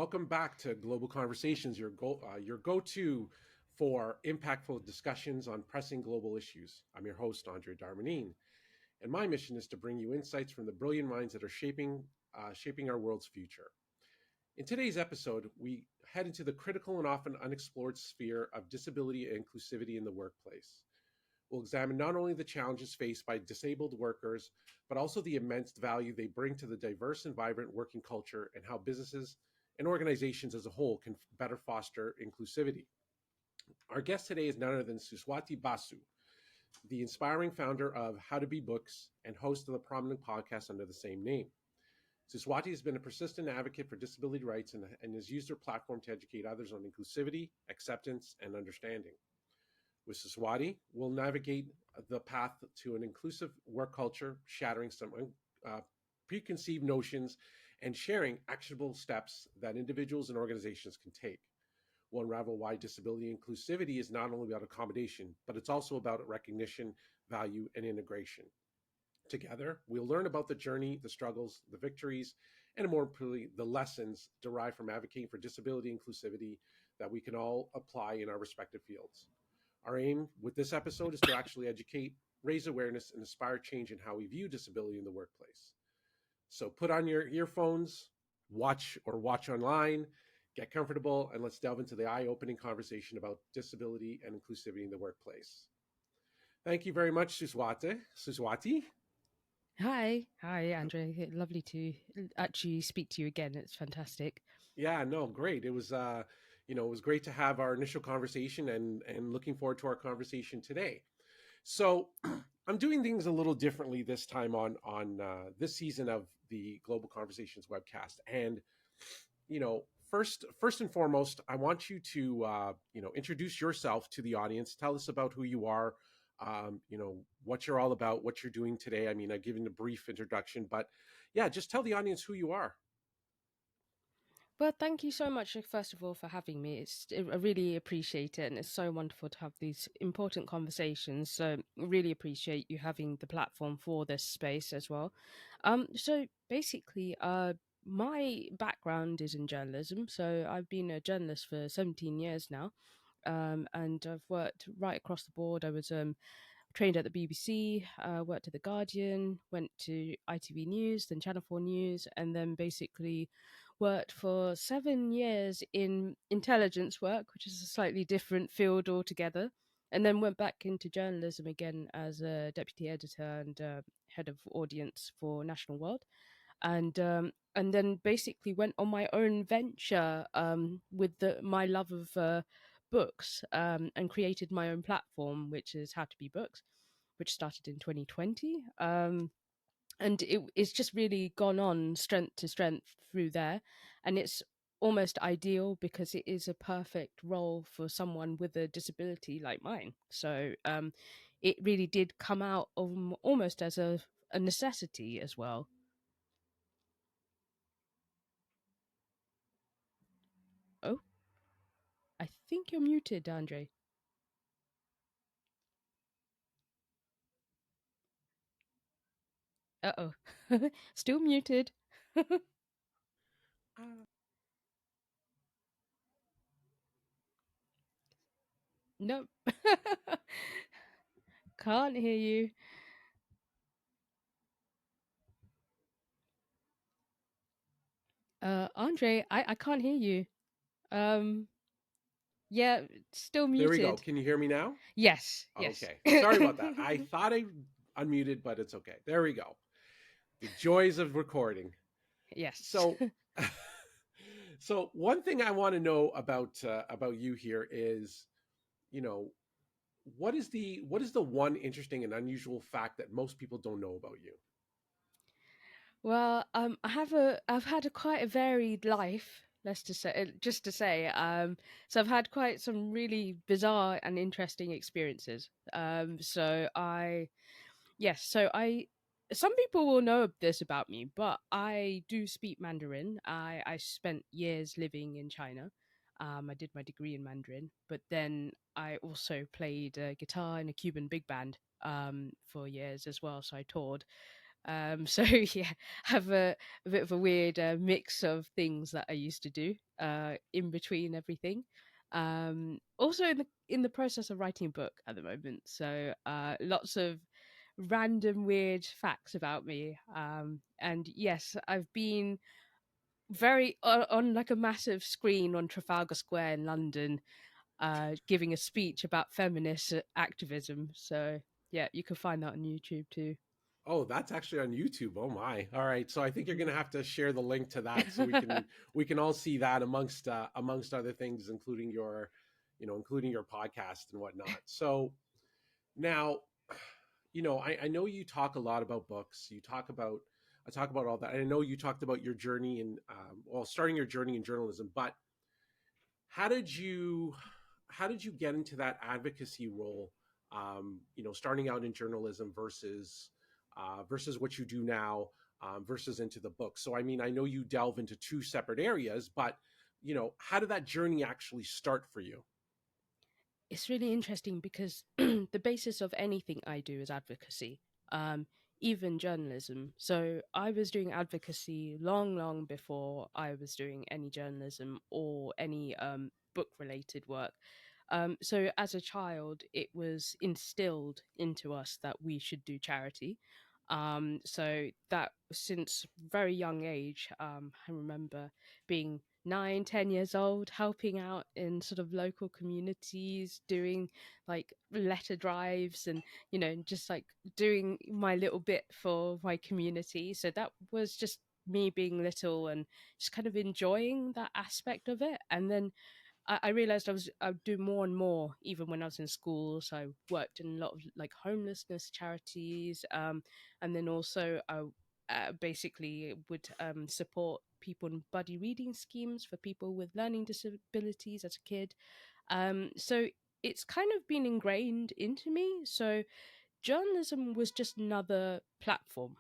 welcome back to Global Conversations, your go-to for impactful discussions on pressing global issues. I'm your host, Andre Darmanin, and my mission is to bring you insights from the brilliant minds that are shaping our world's future. In today's episode, we head into the critical and often unexplored sphere of disability and inclusivity in the workplace. We'll examine not only the challenges faced by disabled workers, but also the immense value they bring to the diverse and vibrant working culture and how businesses and organizations as a whole can better foster inclusivity. Our guest today is none other than Suswati Basu, the inspiring founder of How to Be Books and host of the prominent podcast under the same name. Suswati has been a persistent advocate for disability rights and has used her platform to educate others on inclusivity, acceptance, and understanding. With Suswati, we'll navigate the path to an inclusive work culture, shattering some preconceived notions and sharing actionable steps that individuals and organizations can take. We'll unravel why disability inclusivity is not only about accommodation, but it's also about recognition, value, and integration. Together, we'll learn about the journey, the struggles, the victories, and more importantly, the lessons derived from advocating for disability inclusivity that we can all apply in our respective fields. Our aim with this episode is to actually educate, raise awareness, and inspire change in how we view disability in the workplace. So put on your earphones, watch online, get comfortable, and let's delve into the eye-opening conversation about disability and inclusivity in the workplace. Thank you very much, Suswati. Suswati? Hi, Andre. Lovely to actually speak to you again. It's fantastic. Yeah, no, great. It was great to have our initial conversation and looking forward to our conversation today. So I'm doing things a little differently this time on this season of the Global Conversations webcast. And first and foremost, I want you to introduce yourself to the audience. Tell us about who you are, what you're all about, what you're doing today. I mean, I've given a brief introduction, but yeah, just tell the audience who you are. Well, thank you so much, first of all, for having me. I really appreciate it, and it's so wonderful to have these important conversations. So, really appreciate you having the platform for this space as well. So basically, my background is in journalism. So I've been a journalist for 17 years now, and I've worked right across the board. I was trained at the BBC, worked at the Guardian, went to ITV News, then Channel 4 News, and then basically worked for 7 years in intelligence work, which is a slightly different field altogether, and then went back into journalism again as a deputy editor and head of audience for NationalWorld, and then basically went on my own venture with my love of books, and created my own platform, which is How to Be Books, which started in 2020. And it's just really gone on strength to strength through there, and it's almost ideal because it is a perfect role for someone with a disability like mine. So it really did come out of almost as a necessity as well. Oh, I think you're muted, Andre. Uh-oh. Still muted. Uh, Nope. Can't hear you. Andre, I can't hear you. Um, yeah, still there we go. muted. Can you hear me now? Yes, yes. Okay. Sorry about that. I thought I unmuted, but it's okay. There we go. The joys of recording. Yes. So, so one thing I want to know about you here is, you know, what is the one interesting and unusual fact that most people don't know about you? Well, I've had a quite a varied life. Let's just say, just to say, so I've had quite some really bizarre and interesting experiences. Yes, so some people will know this about me, but I do speak Mandarin. I spent years living in China. I did my degree in Mandarin, but then I also played guitar in a Cuban big band for years as well. So I toured. So yeah, have a bit of a weird mix of things that I used to do in between everything. Also in the process of writing a book at the moment, so lots of random weird facts about me. And yes, I've been very on like a massive screen on Trafalgar Square in London, giving a speech about feminist activism. So yeah, you can find that on YouTube too. Oh, that's actually on YouTube. Oh my. All right. So I think you're going to have to share the link to that so Mhm. we can all see that amongst other things, including your, including your podcast and whatnot. So now, I know you talk a lot about books. I talk about all that. I know you talked about your journey in, well, starting your journey in journalism, but how did you how did you get into that advocacy role, starting out in journalism versus what you do now, versus into the book? So I mean, I know you delve into two separate areas, but how did that journey actually start for you? It's really interesting because the basis of anything I do is advocacy, um, even journalism. So I was doing advocacy long, long before I was doing any journalism or any book related work. So as a child, it was instilled into us that we should do charity. So that since very young age, I remember being 9, 10 years old, helping out in sort of local communities, doing like letter drives and, just like doing my little bit for my community. So that was just me being little and just kind of enjoying that aspect of it. And then I realized I would do more and more even when I was in school. So I worked in a lot of like homelessness charities, and then also I basically would support people in buddy reading schemes for people with learning disabilities as a kid. So it's kind of been ingrained into me. So journalism was just another platform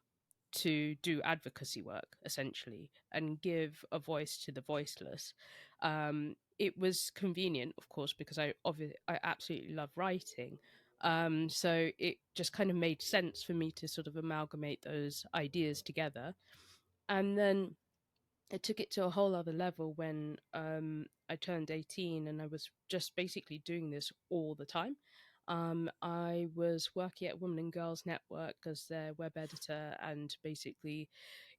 to do advocacy work essentially and give a voice to the voiceless. It was convenient, of course, because I absolutely love writing. So it just kind of made sense for me to sort of amalgamate those ideas together. And then it took it to a whole other level when I turned 18 and I was just basically doing this all the time. I was working at Women and Girls Network as their web editor, and basically,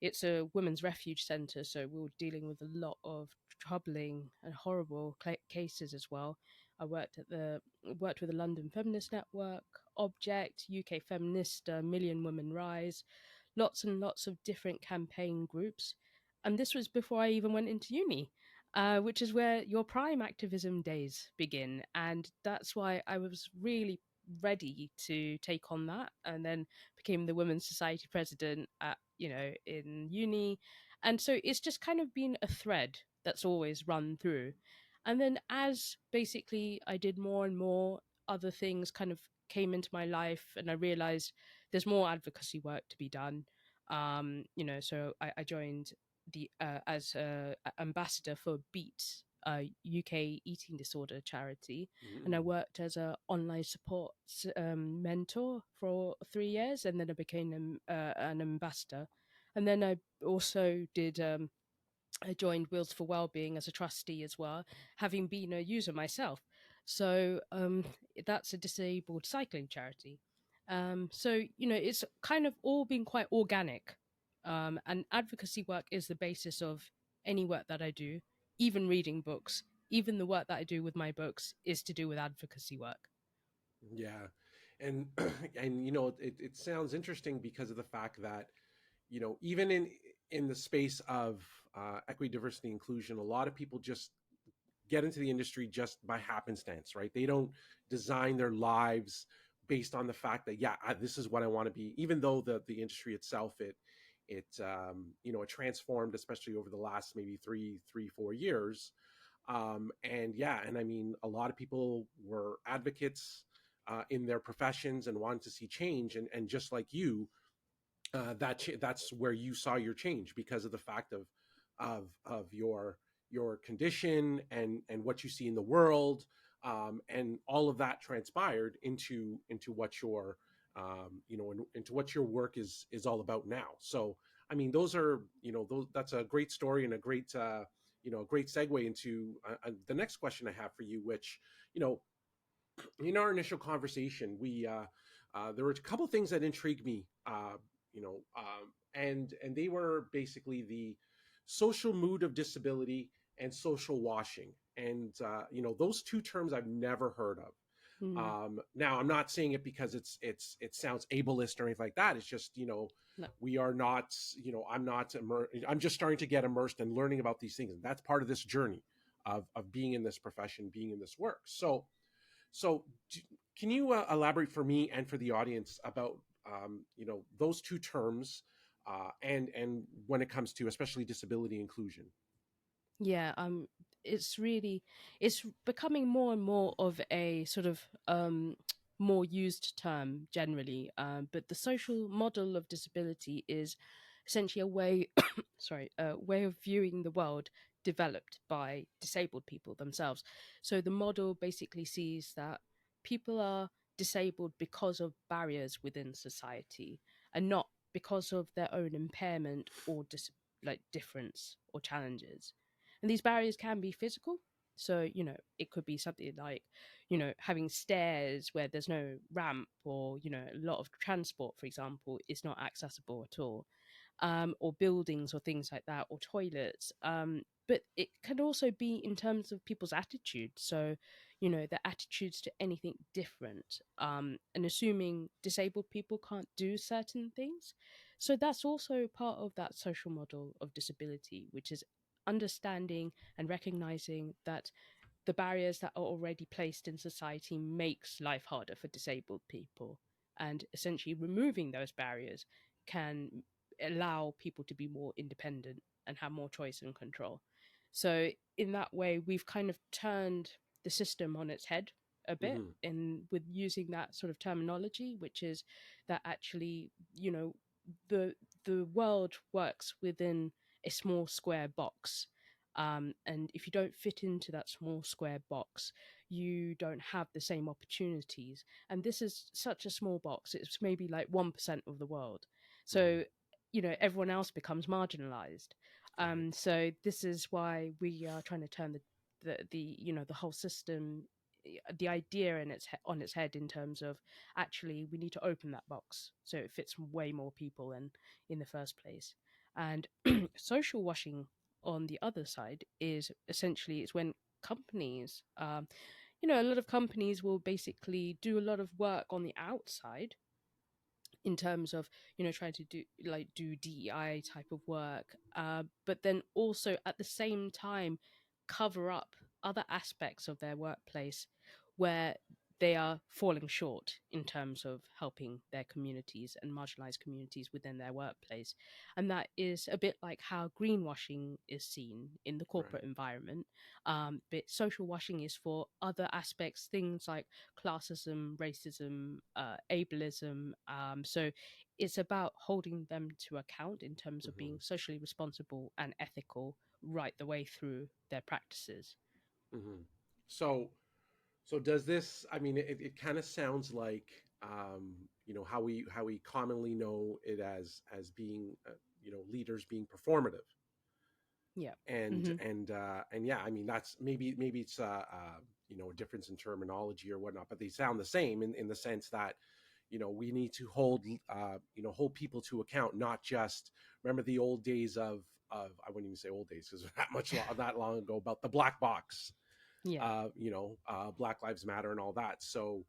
it's a women's refuge centre. So we were dealing with a lot of troubling and horrible cases as well. I worked with the London Feminist Network, Object, UK Feminist, Million Women Rise, lots and lots of different campaign groups. And this was before I even went into uni, which is where your prime activism days begin. And that's why I was really ready to take on that, and then became the Women's Society president at, in uni. And so it's just kind of been a thread that's always run through. And then as basically I did more and more, other things kind of came into my life, and I realized there's more advocacy work to be done. So I joined the as ambassador for Beat, UK eating disorder charity, and I Mm. worked as a online support mentor for 3 years, and then I became an ambassador, and then I also did. I joined Wheels for Wellbeing as a trustee as well, having been a user myself. So that's a disabled cycling charity. So it's kind of all been quite organic, and advocacy work is the basis of any work that I do, even reading books. Even the work that I do with my books is to do with advocacy work. Yeah. And and it sounds interesting because of the fact that even in the space of equity, diversity, inclusion, a lot of people just get into the industry just by happenstance, right? They don't design their lives based on the fact that, yeah, this is what I want to be. Even though the industry itself, it transformed, especially over the last maybe 4 years. And yeah, and I mean, a lot of people were advocates in their professions and wanted to see change, and just like you, that's where you saw your change because of the fact of your condition and what you see in the world, and all of that transpired into what into what your work is all about now. So, I mean, those are, that's a great story and a great, a great segue into the next question I have for you, which, in our initial conversation, we there were a couple things that intrigued me, and they were basically the social mood of disability and social washing, and those two terms I've never heard of. Mm. Now, I'm not saying it because it sounds ableist or anything like that. It's just, No. we are not, I'm just starting to get immersed and learning about these things, and that's part of this journey of being in this profession, being in this work. So, can you elaborate for me and for the audience about those two terms, and when it comes to especially disability inclusion? Yeah, it's becoming more and more of a sort of more used term generally. But the social model of disability is essentially a way, sorry, a way of viewing the world developed by disabled people themselves. So the model basically sees that people are disabled because of barriers within society and not because of their own impairment or like difference or challenges. And these barriers can be physical. So, it could be something like, having stairs where there's no ramp, or, a lot of transport, for example, is not accessible at all, or buildings or things like that, or toilets. But it can also be in terms of people's attitude. So, their attitudes to anything different, and assuming disabled people can't do certain things. So that's also part of that social model of disability, which is understanding and recognizing that the barriers that are already placed in society makes life harder for disabled people, and essentially removing those barriers can allow people to be more independent and have more choice and control. So in that way, we've kind of turned the system on its head a bit Mm-hmm. in with using that sort of terminology, which is that actually, the world works within a small square box. And if you don't fit into that small square box, you don't have the same opportunities. And this is such a small box, it's maybe like 1% of the world. Mm-hmm. So, everyone else becomes marginalized. Right. So this is why we are trying to turn the whole system, the idea on its head, in terms of actually we need to open that box so it fits way more people than in the first place. And social washing, on the other side, is essentially it's when companies, a lot of companies will basically do a lot of work on the outside in terms of trying to do DEI type of work, but then also at the same time cover up other aspects of their workplace where they are falling short in terms of helping their communities and marginalized communities within their workplace. And that is a bit like how greenwashing is seen in the Right. corporate environment. But social washing is for other aspects, things like classism, racism, ableism. So it's about holding them to account in terms of Mm-hmm. being socially responsible and ethical right the way through their practices. Mm-hmm. So, so does this? I mean, it kind of sounds like, how we commonly know it as being, leaders being performative, Yeah. and Hmm. yeah. I mean, that's maybe it's a difference in terminology or whatnot, but they sound the same in the sense that, we need to hold people to account, not just remember the old days of I wouldn't even say old days because that long ago, about the black box, Yeah. Black Lives Matter and all that. So,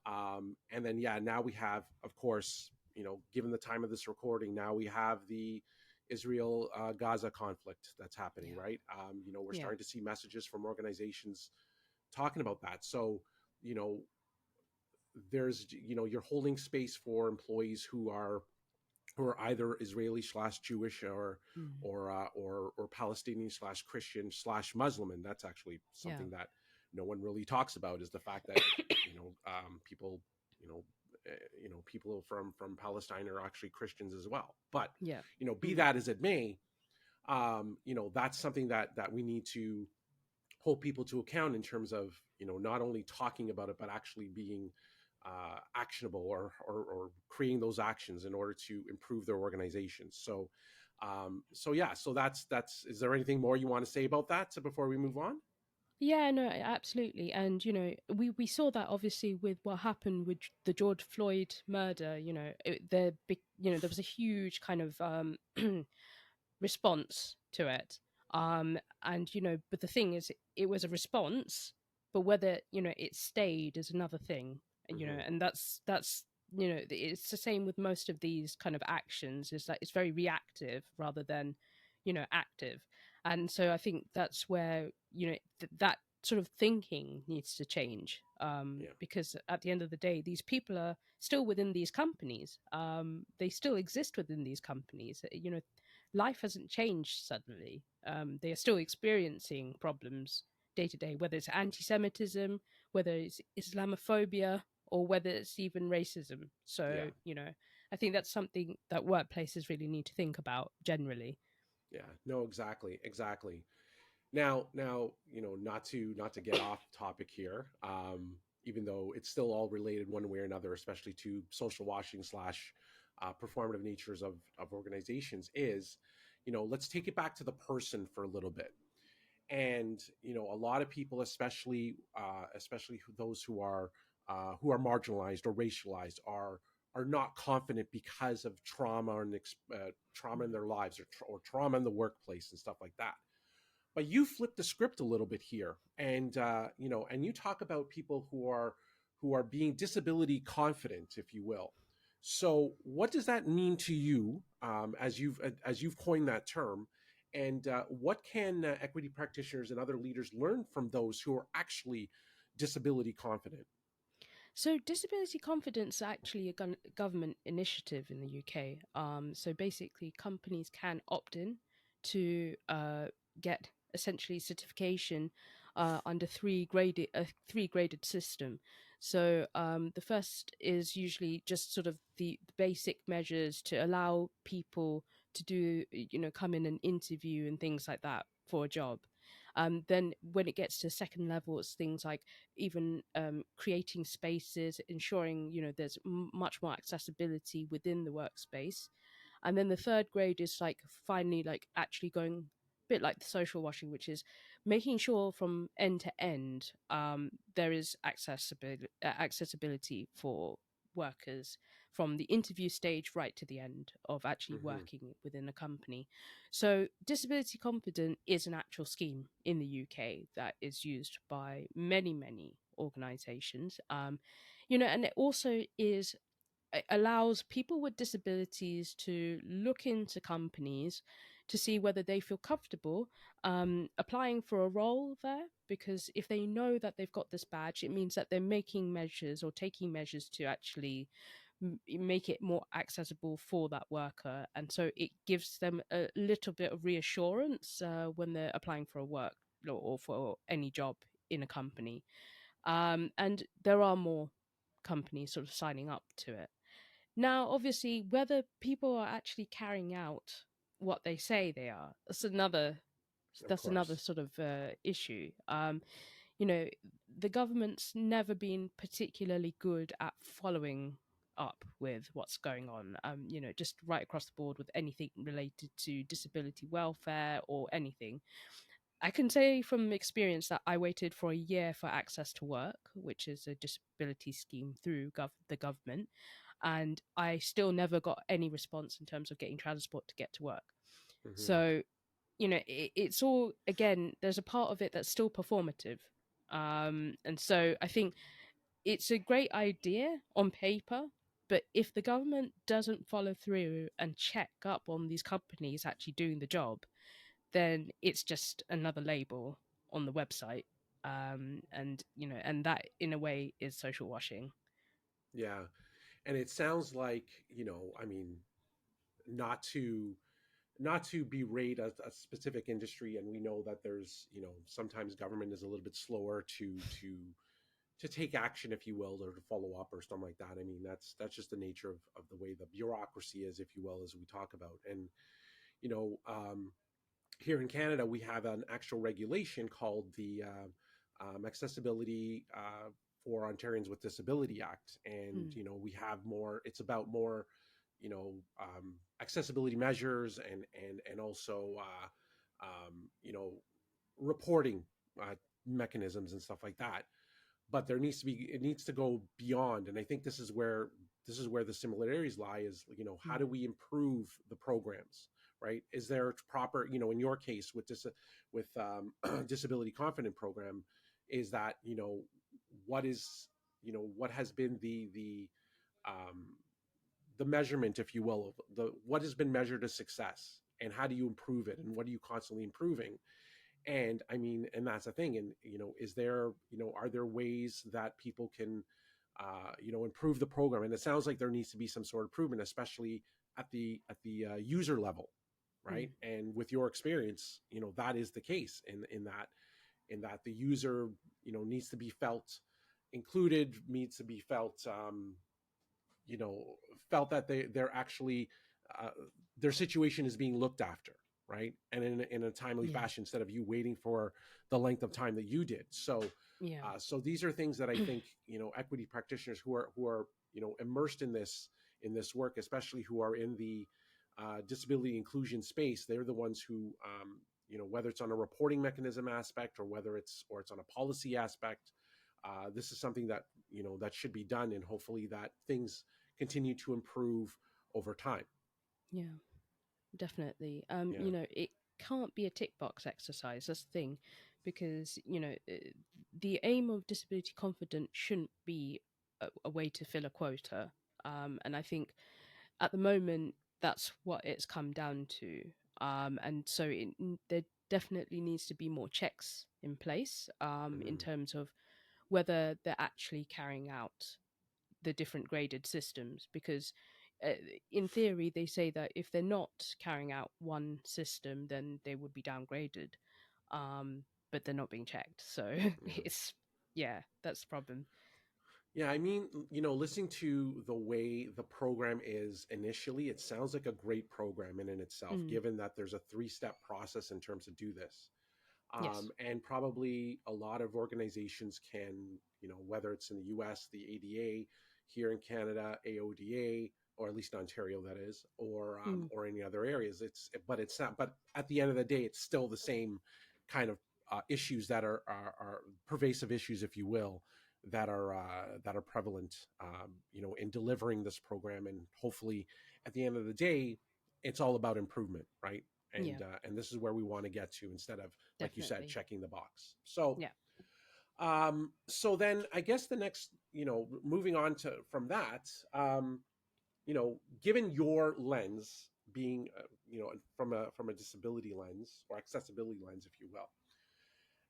and then, yeah, now we have, of course, given the time of this recording, now we have the Israel Gaza conflict that's happening, Yeah. right? We're Yeah. starting to see messages from organizations talking about that. So, you know, there's, you're holding space for employees who are either Israeli slash Jewish or Mm. or Palestinian slash Christian slash Muslim, and that's actually Yeah. something that no one really talks about, is the fact that people you know people from Palestine are actually Christians as well. But Yeah. be Mm. that as it may, that's something that we need to hold people to account in terms of not only talking about it but actually being actionable, or creating those actions in order to improve their organizations. So yeah, so that's. Is there anything more you want to say about that before we move on? Yeah, no, absolutely. And, we saw that obviously with what happened with the George Floyd murder. There was a huge kind of response to it. And, but the thing is, it was a response, but whether, it stayed is another thing, Hmm. and that's it's the same with most of these kind of actions, is that it's very reactive rather than, active. And so I think that's where, that sort of thinking needs to change, Yeah, because at the end of the day, these people are still within these companies. They still exist within these companies. Life hasn't changed suddenly. They are still experiencing problems day to day, whether it's anti Semitism, whether it's Islamophobia, or whether it's even racism. yeah, So, I think that's something that workplaces really need to think about generally. yeah. No, exactly, exactly. Now, not to get off topic here, even though it's still all related one way or another, especially to social washing slash performative natures of organizations, is, let's take it back to the person for a little bit. And a lot of people, especially those who are marginalized or racialized, are not confident because of trauma in their lives, or trauma in the workplace and stuff like that. But you flip the script a little bit here, and and you talk about people who are being disability confident, if you will. So what does that mean to you, as you've coined that term? And what can equity practitioners and other leaders learn from those who are actually disability confident? So, disability confidence is actually a government initiative in the UK. So, basically, companies can opt in to get essentially certification under three graded system. So, the first is usually just sort of the basic measures to allow people to do, come in and interview and things like that for a job. Then, when it gets to second level, it's things like even creating spaces, ensuring there's much more accessibility within the workspace. And then the third grade is like finally like actually going a bit like the social washing, which is making sure from end to end there is accessibility for workers from the interview stage right to the end of actually Hmm. working within a company. So disability confident is an actual scheme in the UK that is used by many organizations. And it also is, it allows people with disabilities to look into companies to see whether they feel comfortable applying for a role there. Because if they know that they've got this badge, it means that they're making measures or taking measures to actually make it more accessible for that worker. And so it gives them a little bit of reassurance when they're applying for a work or for any job in a company. And there are more companies sort of signing up to it. Now, obviously, whether people are actually carrying out what they say they are, Of that's another course. sort of issue. You know, the government's never been particularly good at following up with what's going on. Just right across the board with anything related to disability welfare or anything. I can say from experience that I waited for a year for access to work, which is a disability scheme through the government, and I still never got any response in terms of getting transport to get to work. Hmm. So, it's all, again, there's a part of it that's still performative. And so I think it's a great idea on paper, but if the government doesn't follow through and check up on these companies actually doing the job, then it's just another label on the website. And that in a way is social washing. Yeah, and it sounds like, I mean, not to not to berate a specific industry, and we know that there's, sometimes government is a little bit slower to take action, if you will, or to follow up or something like that. I mean, that's just the nature of the way the bureaucracy is, if you will, as we talk about. And you know, here in Canada, we have an actual regulation called the accessibility for Ontarians with Disability Act, and Mm. we have more. It's about more, accessibility measures and also reporting mechanisms and stuff like that. But it needs to go beyond, and I think this is where the similarities lie. Is how do Mm. we improve the programs, right? Is there proper, in your case with this, with disability confident program, is that what is what has been um, the measurement, if you will, of the what has been measured as success, and how do you improve it, and what are you constantly improving? And I mean, and that's the thing. And is there, are there ways that people can improve the program? And it sounds like there needs to be some sort of improvement, especially at the user level, Mm. right? And with your experience, that is the case in that the user needs to be felt included, needs to be you know felt that they're actually, uh, their situation is being looked after, right? And in a timely Yeah. fashion, instead of you waiting for the length of time that you did. So Yeah. so these are things that I think equity practitioners who are immersed in this work, especially who are in the disability inclusion space, they're the ones who, whether it's on a reporting mechanism aspect, or whether it's on a policy aspect, this is something that that should be done, and hopefully that things continue to improve over time. Yeah. Definitely. Yeah. It can't be a tick box exercise. That's the thing, because the aim of disability confidence shouldn't be a way to fill a quota. And I think at the moment that's what it's come down to. And so there definitely needs to be more checks in place in Mm, terms of whether they're actually carrying out the different graded systems, because uh, in theory they say that if they're not carrying out one system then they would be downgraded, um, but they're not being checked, so yeah. it's, yeah, that's the problem. Yeah, I mean, listening to the way the program is initially, it sounds like a great program in itself, Mm, given that there's a three-step process in terms of do this. yes. And probably a lot of organizations can, whether it's in the US, the ADA, here in Canada, AODA, or at least in Ontario, that is, Mm, or any other areas. It's not. But at the end of the day, it's still the same kind of issues that are pervasive issues, if you will, that are prevalent, in delivering this program. And hopefully, at the end of the day, it's all about improvement, right? yeah, And this is where we want to get to, instead of, like you said, definitely. checking the box. So Yeah. so then I guess the next, moving on to from that, given your lens being, from a disability lens or accessibility lens, if you will,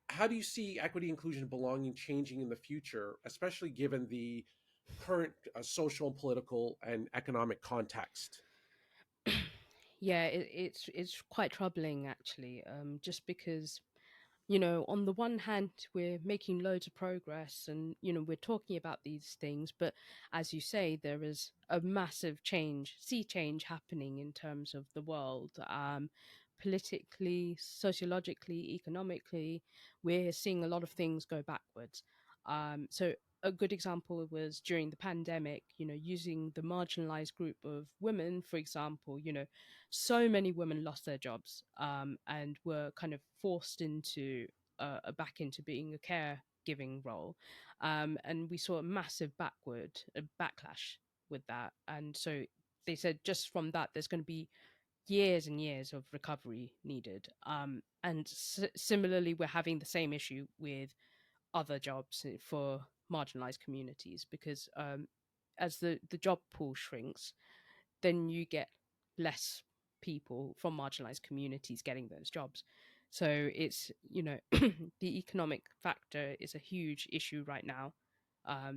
how do you see equity, inclusion, and belonging changing in the future, especially given the current social, political, and economic context? Yeah, it's quite troubling actually, just because on the one hand, we're making loads of progress and, we're talking about these things, but as you say, there is a massive sea change happening in terms of the world, politically, sociologically, economically. We're seeing a lot of things go backwards. So a good example was during the pandemic, using the marginalized group of women, for example, so many women lost their jobs, and were kind of forced into back into being a caregiving role, and we saw a massive backlash with that. And so they said just from that, there's going to be years and years of recovery needed. And similarly, we're having the same issue with other jobs for marginalized communities, because as the job pool shrinks, then you get less people from marginalized communities getting those jobs. So it's, the economic factor is a huge issue right now,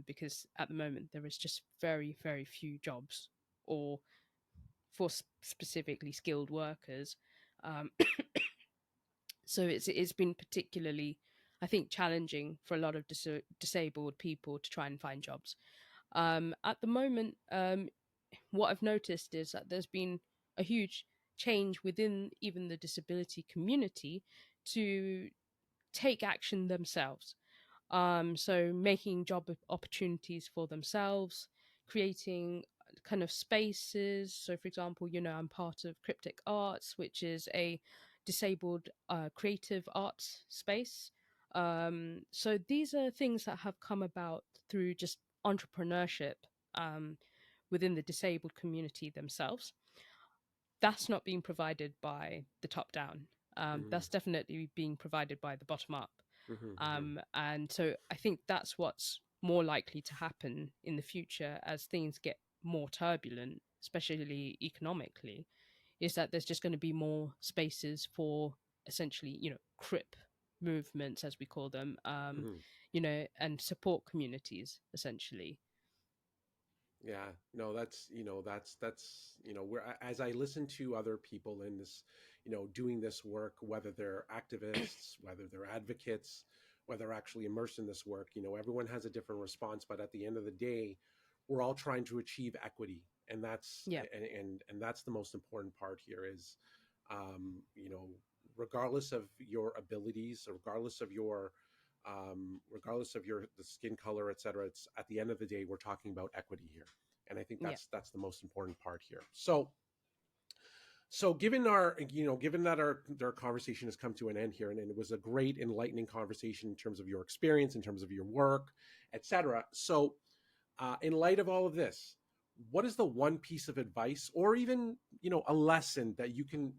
because at the moment there is just very, very few jobs, or for specifically skilled workers. Um, so it's been particularly, I think, challenging for a lot of disabled people to try and find jobs. At the moment, what I've noticed is that there's been a huge change within even the disability community to take action themselves. So making job opportunities for themselves, creating kind of spaces. So, for example, I'm part of Cryptic Arts, which is a disabled creative arts space. So these are things that have come about through just entrepreneurship um, within the disabled community themselves. That's not being provided by the top down. Hmm. That's definitely being provided by the bottom up. Hmm. And so I think that's what's more likely to happen in the future as things get more turbulent, especially economically, is that there's just going to be more spaces for essentially, crip movements, as we call them, Hmm. and support communities, essentially. Yeah, no, that's where as I listen to other people in this, doing this work, whether they're activists, whether they're advocates, whether they're actually immersed in this work, everyone has a different response, but at the end of the day, we're all trying to achieve equity, and that's Yeah, and that's the most important part here is, um, you know, regardless of your abilities, regardless of your the skin color, et cetera. It's at the end of the day, we're talking about equity here, and I think yeah. that's the most important part here. So given that our conversation has come to an end here, and it was a great enlightening conversation in terms of your experience, in terms of your work, etc. So, in light of all of this, what is the one piece of advice, or even a lesson that you can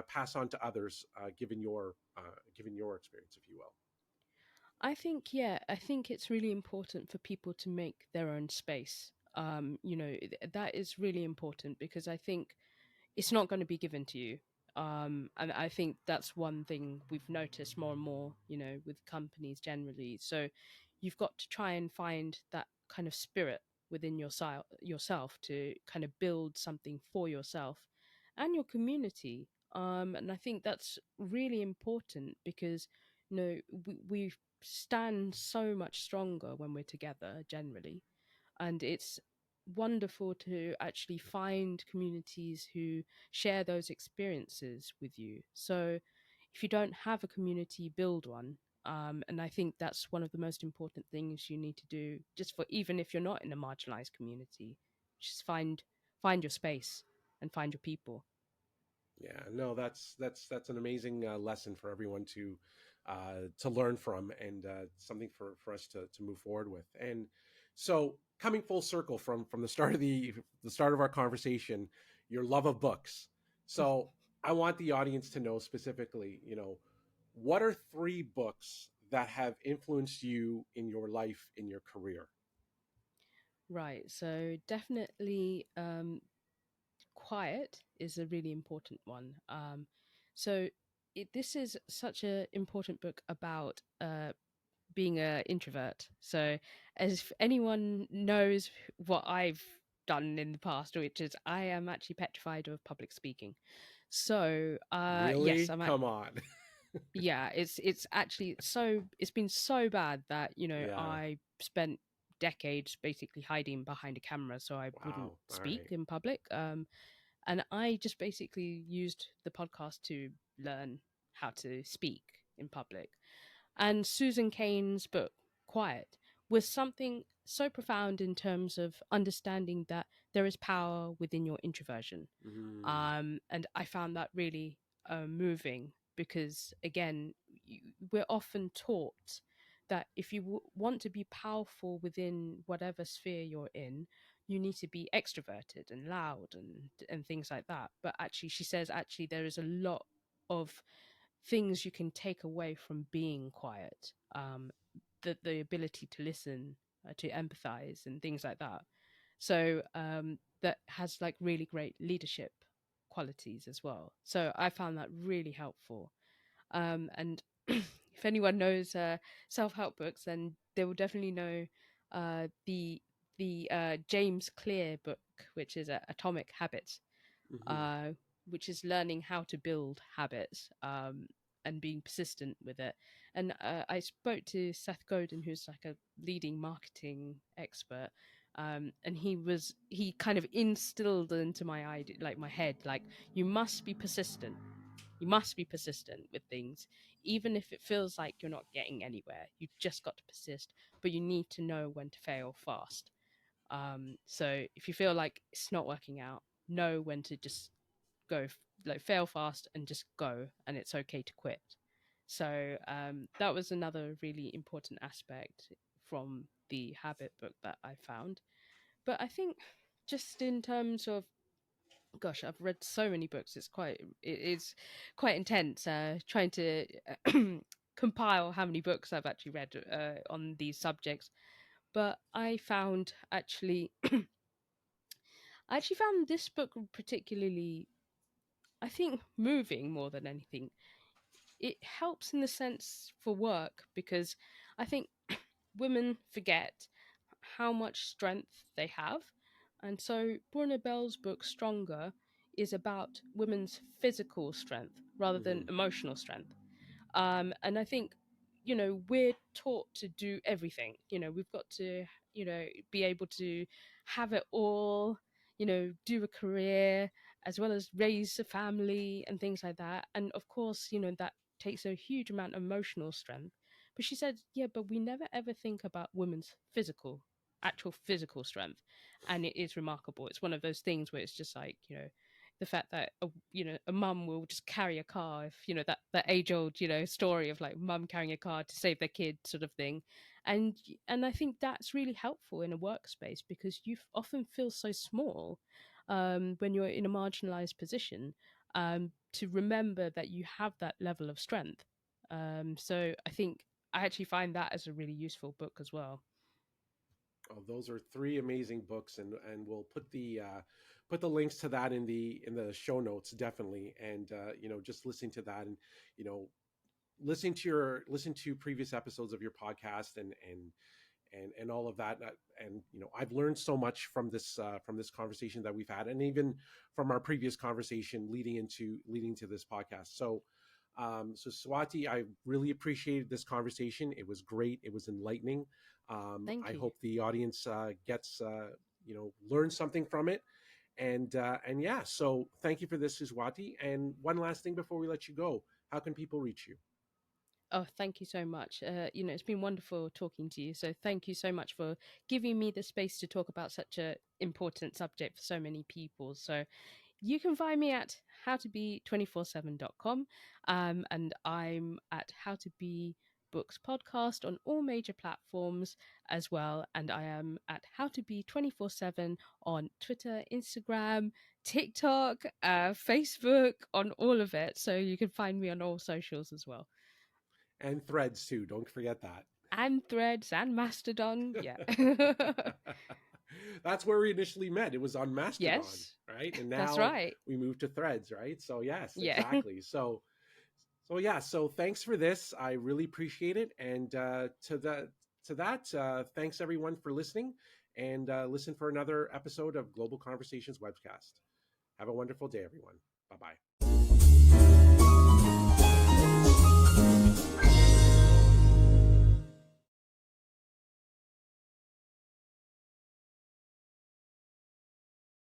pass on to others, given your experience, if you will? I think it's really important for people to make their own space. That is really important because I think it's not going to be given to you. And I think that's one thing we've noticed more and more, with companies generally. So you've got to try and find that kind of spirit within yourself to kind of build something for yourself and your community. And I think that's really important because, we stand so much stronger when we're together generally, and it's wonderful to actually find communities who share those experiences with you. So if you don't have a community, build one. And I think that's one of the most important things you need to do, just for even if you're not in a marginalized community, just find your space and find your people. Yeah, no, that's an amazing lesson for everyone to learn from, and something for us to move forward with. And so, coming full circle from the start of our conversation, your love of books. So, I want the audience to know specifically, what are three books that have influenced you in your life, in your career? Right. So definitely quiet is a really important one. So this is such an important book about being an introvert. So, as if anyone knows what I've done in the past, which is I am actually petrified of public speaking. So, yes, Really? I'm at. Come on. Yeah, it's actually so it's been so bad that Yeah. I spent decades basically hiding behind a camera so I wouldn't Wow. All speak right. in public. And I just basically used the podcast to learn how to speak in public. And Susan Cain's book, Quiet, was something so profound in terms of understanding that there is power within your introversion. Mm, And I found that really moving because, again, we're often taught that if you want to be powerful within whatever sphere you're in, you need to be extroverted and loud and things like that. But actually, she says, actually, there is a lot of things you can take away from being quiet. The ability to listen, to empathize, and things like that. So that has like really great leadership qualities as well. So I found that really helpful. And if anyone knows self-help books, then they will definitely know the James Clear book, which is Atomic Habits, hmm. uh, which is learning how to build habits, and being persistent with it. And I spoke to Seth Godin, who's like a leading marketing expert. And he kind of instilled into my idea, like my head, like you must be persistent. You must be persistent with things, even if it feels like you're not getting anywhere, you just got to persist, but you need to know when to fail fast. So if you feel like it's not working out, know when to just go, like fail fast and just go, and it's okay to quit. So that was another really important aspect from the habit book that I found. But I think just in terms of, gosh, I've read so many books. It's quite intense trying to compile how many books I've actually read on these subjects. But I actually found this book particularly, I think, moving more than anything. It helps in the sense for work because I think women forget how much strength they have. And so Bruna Bell's book, Stronger, is about women's physical strength rather than Hmm. emotional strength. And I think, we're taught to do everything. We've got to, be able to have it all, do a career as well as raise a family and things like that. And of course, that takes a huge amount of emotional strength. But she said, yeah, but we never ever think about women's actual physical strength. And it is remarkable. It's one of those things where it's just like, the fact that a mum will just carry a car, if that age old story of like mum carrying a car to save their kid sort of thing. And I think that's really helpful in a workspace because you often feel so small when you're in a marginalized position, to remember that you have that level of strength. So I think I actually find that as a really useful book as well. Oh, those are three amazing books, and we'll put the links to that in the show notes definitely. And just listening to that, and you know, listen to previous episodes of your podcast, and all of that. And I've learned so much from this conversation that we've had, and even from our previous conversation leading to this podcast. So Swati, I really appreciated this conversation. It was great. It was enlightening. Thank I you. hope the audience gets learns something from it. And yeah, so thank you for this, Suswati. And one last thing before we let you go, how can people reach you? Oh, thank you so much. It's been wonderful talking to you. So thank you so much for giving me the space to talk about such a important subject for so many people. So you can find me at howtobe247.com, and I'm at How to Be Books podcast on all major platforms as well. And I am at How to Be 24/7 on Twitter, Instagram, TikTok, Facebook, on all of it. So you can find me on all socials as well. And Threads too. Don't forget that. And Threads and Mastodon. Yeah. That's where we initially met. It was on Mastodon, Yes, right? And that's now right. we moved to Threads, right? So yes, Yeah. exactly. So yeah. So thanks for this. I really appreciate it. And thanks everyone for listening. And listen for another episode of Global Conversations webcast. Have a wonderful day, everyone. Bye bye.